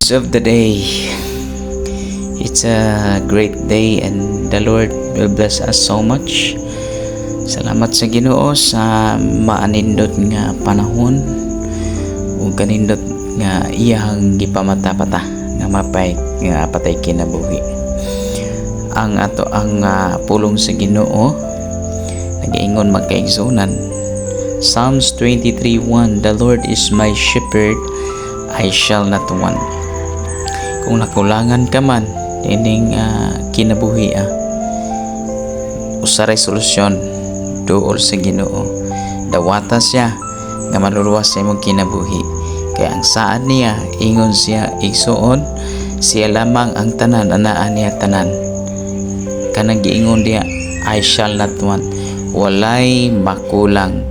words of the day. It's a great day and the Lord will bless us so much. Salamat sa Ginoo sa maanindot nga panahon ug kanindot nga iyang gipamata-pata nga mapay nga patay kinabuhi. Ang ato ang pulong sa Ginoo nagaingon magkaigsunan. Psalms 23:1, The Lord is my shepherd, I shall not want. Kung nakulangan ka man ining kinabuhi usa resolusyon duol sa Ginoo, dawata siya nga maluluwas sa imong kinabuhi. Kaya ang saad niya ingon siya igsuon, siya lamang ang tanan, anaan niya tanan. Kanang giingon diha, I shall not want, walay makulang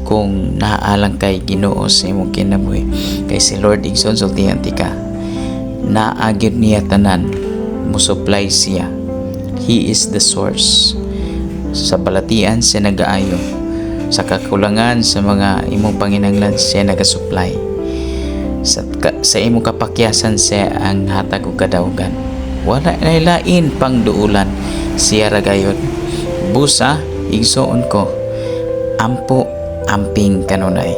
kung naalang kay Ginoo sa imong kinabuhi. Kay si Lord igsoon sultihan tika, naagid niya tanan, musupply siya. He is the source. Sa balatian siya nagaayo, sa kakulangan sa mga imong panginahanglan siya nagasupply. Sa imong kapakyasan siya ang hatag og kadaugan. Wala lain pang duulan, siya ra gayud. Busa igsoon ko, ampo amping kanunay.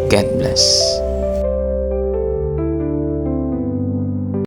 God bless.